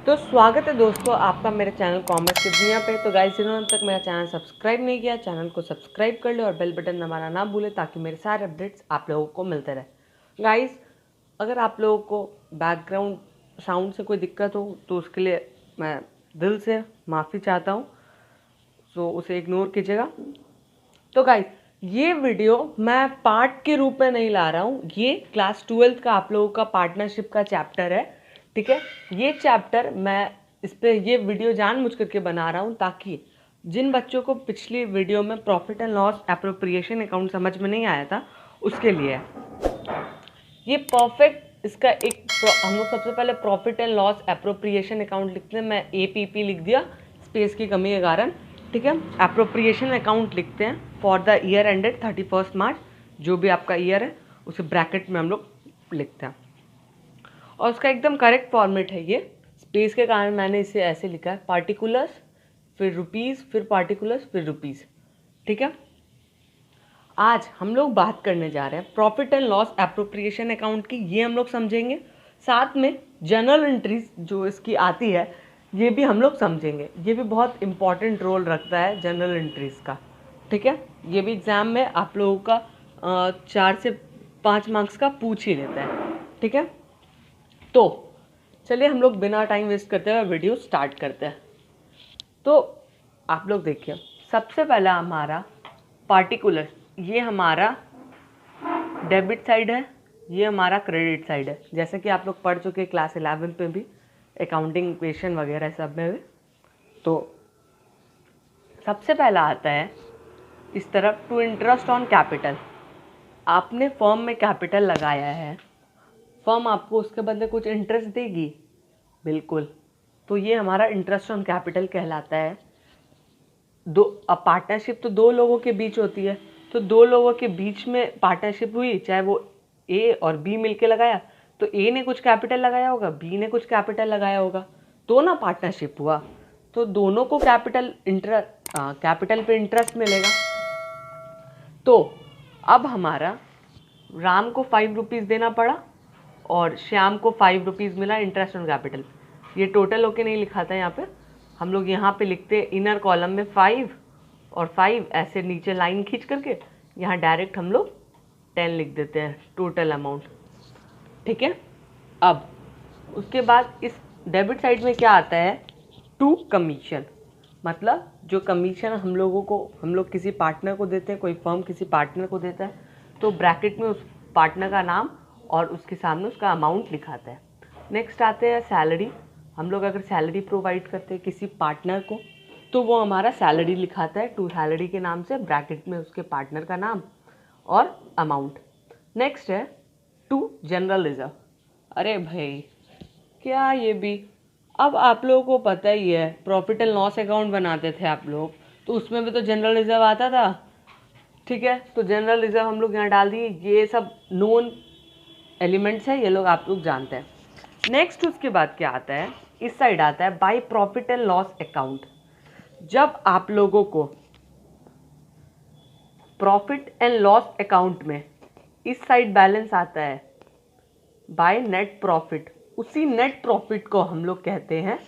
तो स्वागत है दोस्तों आपका मेरे चैनल कॉमर्स की दुनिया पे। तो गाइस, जिन्होंने तक मेरा चैनल सब्सक्राइब नहीं किया, चैनल को सब्सक्राइब कर ले और बेल बटन दबाना ना भूले ताकि मेरे सारे अपडेट्स आप लोगों को मिलते रहे। गाइस, अगर आप लोगों को बैकग्राउंड साउंड से कोई दिक्कत हो तो उसके लिए मैं दिल से माफ़ी चाहता हूँ, तो उसे इग्नोर कीजिएगा। तो गाइस, ये वीडियो मैं पार्ट के रूप में नहीं ला रहा हूँ, ये क्लास 12th का आप लोगों का पार्टनरशिप का चैप्टर है। ठीक है, ये चैप्टर मैं इस पर ये वीडियो जानबूझ करके बना रहा हूँ ताकि जिन बच्चों को पिछली वीडियो में profit and loss appropriation account समझ में नहीं आया था उसके लिए ये परफेक्ट। इसका एक हम लोग सबसे पहले profit and loss appropriation account लिखते हैं। मैं APP लिख दिया स्पेस की कमी के कारण। ठीक है, एप्रोप्रिएशन अकाउंट लिखते हैं फॉर द ईयर एंडेड 31 मार्च, जो भी आपका ईयर है उसे ब्रैकेट में हम लोग लिखते हैं और उसका एकदम करेक्ट फॉर्मेट है। ये स्पेस के कारण मैंने इसे ऐसे लिखा है, पार्टिकुलर्स फिर रुपीज़ फिर पार्टिकुलर्स फिर रुपीज़। ठीक है, आज हम लोग बात करने जा रहे हैं profit and loss appropriation account की, ये हम लोग समझेंगे। साथ में जर्नल एंट्रीज जो इसकी आती है ये भी हम लोग समझेंगे। ये भी बहुत इंपॉर्टेंट रोल रखता है जर्नल एंट्रीज का। ठीक है, ये भी एग्ज़ाम में आप लोगों का 4 से 5 मार्क्स का पूछ ही लेता है। ठीक है, तो चलिए हम लोग बिना टाइम वेस्ट करते हुए वीडियो स्टार्ट करते हैं। तो आप लोग देखिए, सबसे पहला हमारा पार्टिकुलर, ये हमारा डेबिट साइड है, ये हमारा क्रेडिट साइड है। जैसे कि आप लोग पढ़ चुके क्लास 11 में भी, अकाउंटिंग इक्वेशन वगैरह सब में भी। तो सबसे पहला आता है इस तरफ, टू इंटरेस्ट ऑन कैपिटल। आपने फर्म में कैपिटल लगाया है, फर्म आपको उसके बदले कुछ इंटरेस्ट देगी, बिल्कुल। तो ये हमारा इंटरेस्ट ऑन कैपिटल कहलाता है। अब पार्टनरशिप तो दो लोगों के बीच होती है, तो दो लोगों के बीच में पार्टनरशिप हुई, चाहे वो A और B मिलके लगाया, तो A ने कुछ कैपिटल लगाया होगा, B ने कुछ कैपिटल लगाया होगा, तो ना पार्टनरशिप हुआ। तो दोनों को कैपिटल पे इंटरेस्ट मिलेगा। तो अब हमारा राम को 5 रुपीज़ देना पड़ा और श्याम को 5 रुपीज़ मिला इंटरेस्ट ऑन कैपिटल। ये टोटल होके नहीं लिखा था यहाँ पे, हम लोग यहाँ पे लिखते हैं इनर कॉलम में 5 और 5 ऐसे नीचे लाइन खींच करके यहाँ डायरेक्ट हम लोग 10 लिख देते हैं टोटल अमाउंट। ठीक है, अब उसके बाद इस डेबिट साइड में क्या आता है, टू कमीशन। मतलब जो कमीशन हम लोग किसी पार्टनर को देते हैं, कोई फर्म किसी पार्टनर को देता है, तो ब्रैकेट में उस पार्टनर का नाम और उसके सामने उसका अमाउंट लिखाता है। नेक्स्ट आते हैं सैलरी। हम लोग अगर सैलरी प्रोवाइड करते हैं किसी पार्टनर को तो वो हमारा सैलरी लिखाता है, टू सैलरी के नाम से, ब्रैकेट में उसके पार्टनर का नाम और अमाउंट। नेक्स्ट है टू जनरल रिजर्व। अरे भाई, क्या ये भी, अब आप लोगों को पता ही है, प्रॉफिट एंड लॉस अकाउंट बनाते थे आप लोग, तो उसमें भी तो जनरल रिजर्व आता था। ठीक है, तो जनरल रिजर्व हम लोग यहाँ डाल दिए। ये सब नोन एलिमेंट्स है, ये लोग आप लोग जानते हैं। नेक्स्ट उसके बाद क्या आता है, इस साइड आता है by profit and loss account. जब आप लोगों को प्रॉफिट एंड लॉस अकाउंट में इस साइड बैलेंस आता है बाय नेट प्रॉफिट, उसी नेट प्रॉफिट को हम लोग कहते हैं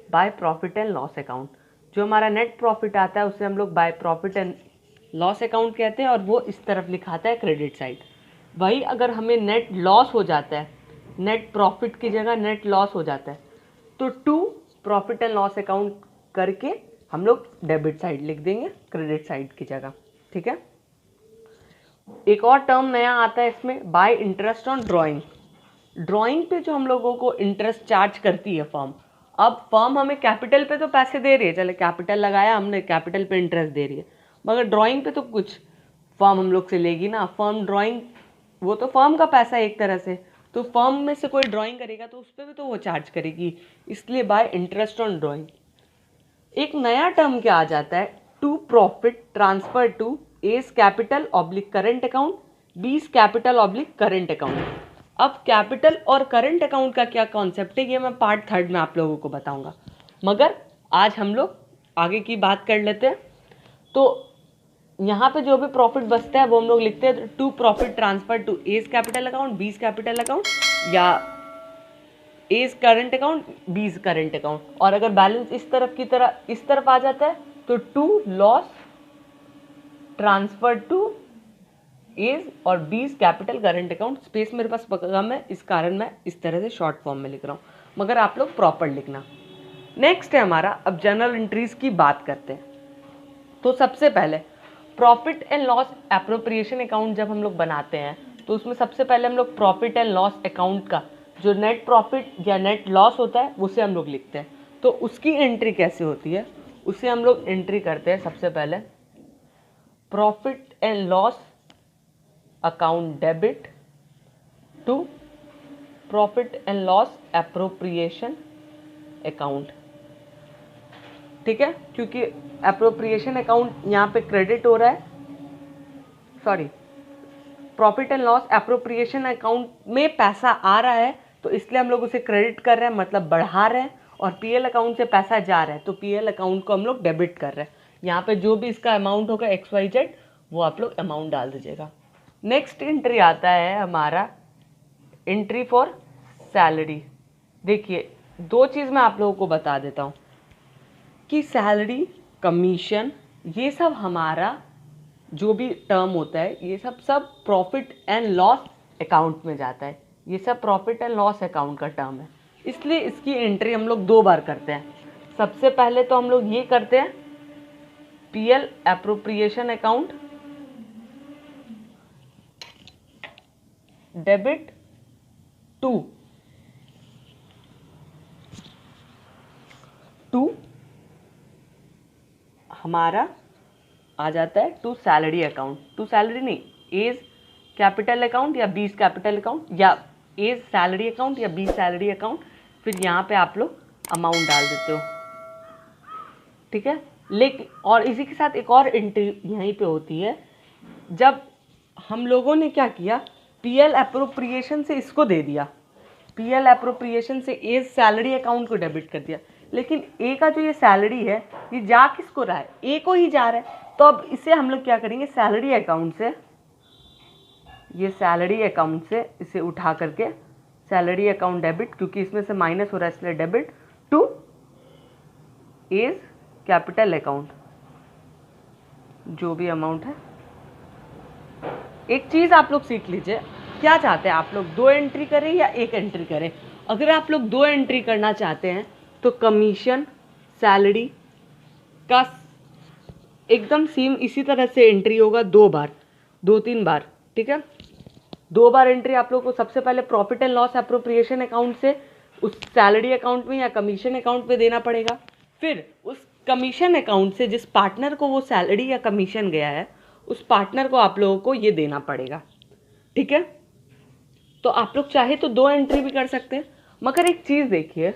by profit and loss account. जो हमारा नेट प्रॉफिट आता है उसे हम लोग by profit and loss account कहते हैं और वो इस तरफ लिखाता है क्रेडिट साइड। वही अगर हमें नेट लॉस हो जाता है, नेट प्रॉफिट की जगह नेट लॉस हो जाता है, तो to profit and loss account करके हम लोग डेबिट साइड लिख देंगे क्रेडिट साइड की जगह। ठीक है, एक और टर्म नया आता है इसमें, bye interest on drawing. Drawing पे जो हम लोगों को इंटरेस्ट चार्ज करती है फर्म, अब फर्म हमें कैपिटल पे तो पैसे दे रही है, चले कैपिटल लगाया हमने, कैपिटल पे इंटरेस्ट दे रही है, मगर ड्राइंग पे तो कुछ फर्म हम लोग से लेगी ना। फर्म ड्राइंग, वो तो फर्म का पैसा है एक तरह से, तो फर्म में से कोई ड्राइंग करेगा तो उस पर भी तो वो चार्ज करेगी, इसलिए बाय इंटरेस्ट ऑन ड्राइंग। एक नया टर्म क्या आ जाता है, to profit transfer to A's capital oblique current account, B's capital oblique current account. अब कैपिटल और करंट अकाउंट का क्या कॉन्सेप्ट है, ये मैं पार्ट 3 में आप लोगों को बताऊंगा, मगर आज हम लोग आगे की बात कर लेते हैं। तो यहाँ पे जो भी प्रॉफिट बचता है वो हम लोग लिखते हैं to profit transfer to A's capital account, B's capital account, या A is current account, B is current account. और अगर बैलेंस इस तरफ की तरह इस तरफ आ जाता है तो to loss transfer to A's और B is capital current account. Space मेरे पास कम है, इस कारण मैं इस तरह से शॉर्ट फॉर्म में लिख रहा हूँ, मगर आप लोग प्रॉपर लिखना। नेक्स्ट है हमारा, अब जनरल एंट्रीज की बात करते हैं। तो सबसे पहले profit and loss appropriation account जब हम लोग बनाते हैं तो उसमें सबसे पहले हम लोग प्रॉफिट एंड लॉस अकाउंट का जो नेट प्रॉफिट या नेट लॉस होता है उसे हम लोग लिखते हैं। तो उसकी एंट्री कैसे होती है, उसे हम लोग एंट्री करते हैं सबसे पहले profit and loss account debit to profit and loss appropriation account. ठीक है, क्योंकि एप्रोप्रिएशन अकाउंट यहाँ पे क्रेडिट हो रहा है, sorry profit and loss appropriation account में पैसा आ रहा है तो इसलिए हम लोग उसे क्रेडिट कर रहे हैं, मतलब बढ़ा रहे हैं। और पीएल अकाउंट से पैसा जा रहा है तो पीएल अकाउंट को हम लोग डेबिट कर रहे हैं। यहाँ पे जो भी इसका अमाउंट होगा XYZ वो आप लोग अमाउंट डाल दीजिएगा। नेक्स्ट एंट्री आता है हमारा एंट्री फॉर सैलरी। देखिए दो चीज़ मैं आप लोगों को बता देता हूँ कि सैलरी, कमीशन, ये सब हमारा जो भी टर्म होता है ये सब प्रॉफिट एंड लॉस अकाउंट में जाता है। ये सब प्रॉफिट एंड लॉस अकाउंट का टर्म है, इसलिए इसकी एंट्री हम लोग 2 बार करते हैं। सबसे पहले तो हम लोग ये करते हैं PL appropriation account debit to हमारा आ जाता है to salary account. To salary नहीं, एज कैपिटल अकाउंट या बीस कैपिटल अकाउंट, या एज सैलरी अकाउंट या बीस सैलरी अकाउंट। फिर यहाँ पे आप लोग अमाउंट डाल देते हो। ठीक है, लेकिन और इसी के साथ एक और एंट्री यहीं पे होती है, जब हम लोगों ने क्या किया, पीएल एप्रोप्रिएशन से इसको दे दिया, पीएल एप्रोप्रिएशन से एज सैलरी अकाउंट को डेबिट कर दिया, लेकिन ए का जो ये सैलरी है ये जा किसको रहा है, ए को ही जा रहा है। तो अब इसे हम लोग क्या करेंगे, सैलरी अकाउंट से, ये सैलरी अकाउंट से इसे उठा करके सैलरी अकाउंट डेबिट, क्योंकि इसमें से माइनस हो रहा है इसलिए debit to A's capital account, जो भी अमाउंट है। एक चीज़ आप लोग सीख लीजिए, क्या चाहते हैं आप लोग, 2 एंट्री करें या 1 एंट्री करें। अगर आप लोग 2 एंट्री करना चाहते हैं तो कमीशन सैलरी का एकदम सेम इसी तरह से एंट्री होगा 2 बार, 2-3 बार। ठीक है, 2 बार एंट्री आप लोग को सबसे पहले profit and loss appropriation account से उस सैलरी अकाउंट में या कमीशन अकाउंट में देना पड़ेगा। फिर उस कमीशन अकाउंट से जिस पार्टनर को वो सैलरी या कमीशन गया है उस पार्टनर को आप लोगों को ये देना पड़ेगा। ठीक है, तो आप लोग चाहे तो 2 एंट्री भी कर सकते हैं, मगर एक चीज़ देखिए,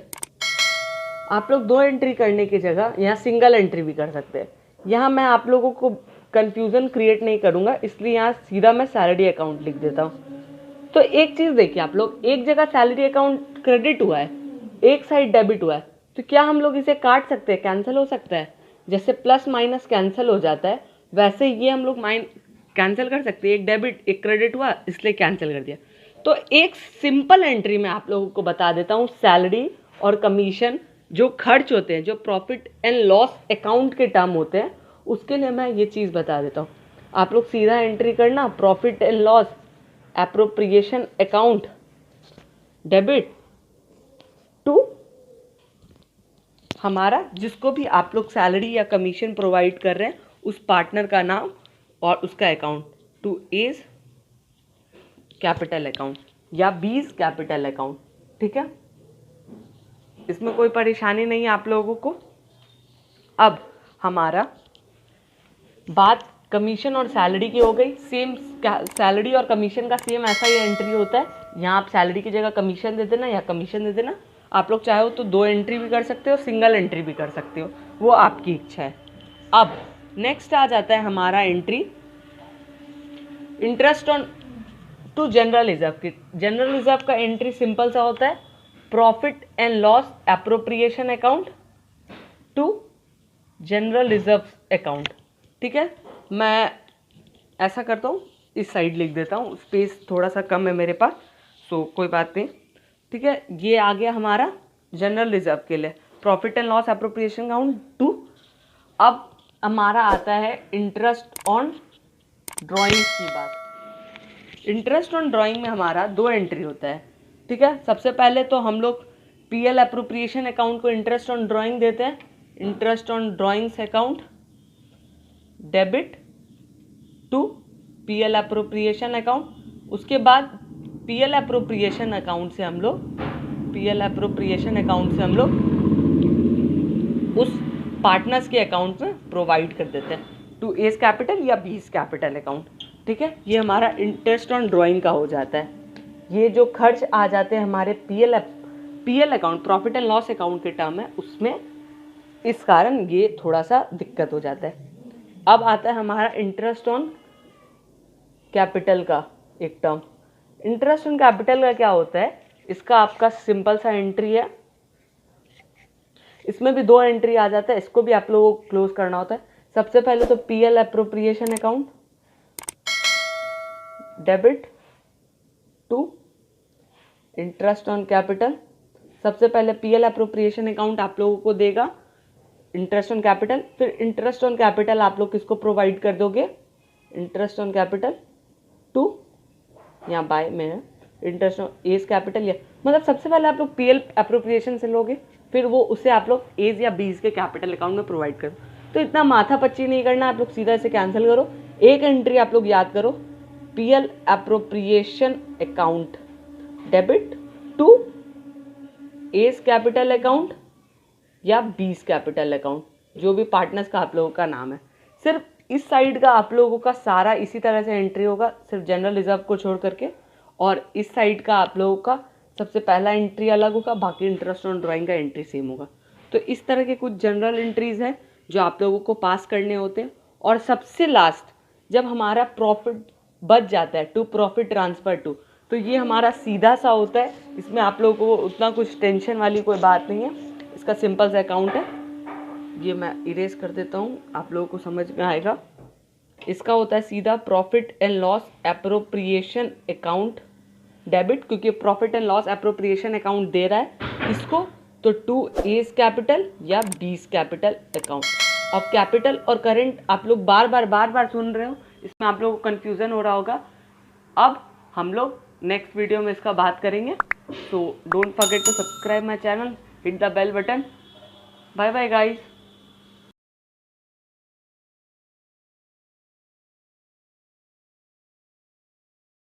आप लोग 2 एंट्री करने की जगह यहाँ सिंगल एंट्री भी कर सकते हैं। यहाँ मैं आप लोगों को कंफ्यूजन क्रिएट नहीं करूँगा, इसलिए यहाँ सीधा मैं सैलरी अकाउंट लिख देता हूँ। तो एक चीज़ देखिए आप लोग, एक जगह सैलरी अकाउंट क्रेडिट हुआ है, एक साइड डेबिट हुआ है, तो क्या हम लोग इसे काट सकते हैं, कैंसिल हो सकता है। जैसे प्लस माइनस कैंसिल हो जाता है वैसे ये हम लोग कैंसिल कर सकते हैं। एक डेबिट एक क्रेडिट हुआ इसलिए कैंसिल कर दिया। तो एक सिंपल एंट्री में आप लोगों को बता देता हूँ, सैलरी और कमीशन जो खर्च होते हैं, जो प्रॉफिट एंड लॉस अकाउंट के टर्म होते हैं, उसके लिए मैं ये चीज़ बता देता हूँ। आप लोग सीधा एंट्री करना profit and loss appropriation account debit to हमारा जिसको भी आप लोग सैलरी या कमीशन प्रोवाइड कर रहे हैं उस पार्टनर का नाम और उसका account, to A's capital account या बीज कैपिटल अकाउंट। ठीक है, इसमें कोई परेशानी नहीं है आप लोगों को। अब हमारा बात कमीशन और सैलरी की हो गई। सेम सैलरी और कमीशन का सेम ऐसा ही एंट्री होता है। यहाँ आप सैलरी की जगह कमीशन दे देना या कमीशन दे देना। आप लोग चाहो तो 2 एंट्री भी कर सकते हो, सिंगल एंट्री भी कर सकते हो, वो आपकी इच्छा है। अब नेक्स्ट आ जाता है हमारा entry interest on to general reserve की। जनरल रिजर्व का एंट्री सिंपल सा होता है, profit and loss appropriation account to general reserve account. ठीक है, मैं ऐसा करता हूँ, इस साइड लिख देता हूँ, स्पेस थोड़ा सा कम है मेरे पास, सो कोई बात नहीं। ठीक है, ये आ गया हमारा जनरल रिजर्व के लिए profit and loss appropriation account 2। अब हमारा आता है इंटरेस्ट ऑन ड्राइंग्स की बात। इंटरेस्ट ऑन ड्राइंग में हमारा 2 एंट्री होता है, ठीक है। सबसे पहले तो हम लोग पीएल एप्रोप्रिएशन अकाउंट को इंटरेस्ट ऑन ड्राइंग देते हैं, interest on drawings account debit to PL appropriation account. उसके बाद पीएल एप्रोप्रिएशन अकाउंट से हम लोग उस पार्टनर्स के अकाउंट में प्रोवाइड कर देते हैं टू एस कैपिटल या बीस कैपिटल अकाउंट, ठीक है। ये हमारा इंटरेस्ट ऑन ड्राइंग का हो जाता है। ये जो खर्च आ जाते हैं हमारे PL account profit and loss account के टर्म है, उसमें इस कारण ये थोड़ा सा दिक्कत हो जाता है। अब आता है हमारा इंटरेस्ट ऑन कैपिटल का एक टर्म। इंटरेस्ट ऑन कैपिटल का क्या होता है, इसका आपका सिंपल सा एंट्री है, इसमें भी 2 एंट्री आ जाता है, इसको भी आप लोगों को क्लोज करना होता है। सबसे पहले तो PL appropriation account debit to interest on capital. सबसे पहले पीएल एप्रोप्रिएशन अकाउंट आप लोगों को देगा इंटरेस्ट ऑन कैपिटल, फिर इंटरेस्ट ऑन कैपिटल आप लोग किसको प्रोवाइड कर दोगे, इंटरेस्ट ऑन कैपिटल टू या बाय में इंटरेस्ट ऑन एज कैपिटल, या मतलब सबसे पहले आप लोग पीएल एप्रोप्रिएशन से लोगे, फिर वो उसे आप लोग एज या बीस के कैपिटल अकाउंट में प्रोवाइड करो। तो इतना माथा पच्ची नहीं करना, आप लोग सीधा इसे कैंसिल करो। एक एंट्री आप लोग याद करो, PL appropriation account debit to A's capital account या बीस कैपिटल अकाउंट, जो भी पार्टनर्स का आप लोगों का नाम है। सिर्फ इस साइड का आप लोगों का सारा इसी तरह से एंट्री होगा, सिर्फ जनरल रिजर्व को छोड़ करके, और इस साइड का आप लोगों का सबसे पहला एंट्री अलग होगा, बाकी इंटरेस्ट ऑन ड्राइंग का एंट्री सेम होगा। तो इस तरह के कुछ जनरल एंट्रीज हैं जो आप लोगों को पास करने होते हैं। और सबसे लास्ट जब हमारा प्रॉफिट बच जाता है टू प्रॉफिट ट्रांसफर टू, तो ये हमारा सीधा सा होता है, इसमें आप लोगों को उतना कुछ टेंशन वाली कोई बात नहीं है, इसका सिंपल सा अकाउंट है। ये मैं इरेज कर देता हूँ, आप लोगों को समझ में आएगा। इसका होता है सीधा profit and loss appropriation account debit, क्योंकि profit and loss appropriation account दे रहा है इसको, तो टू एज कैपिटल या बीस कैपिटल अकाउंट। अब कैपिटल और करंट आप लोग बार बार सुन रहे हो, इसमें आप लोगों को कन्फ्यूज़न हो रहा होगा। अब हम लोग नेक्स्ट वीडियो में इसका बात करेंगे। So don't forget to subscribe my channel, hit the bell button. Bye bye guys.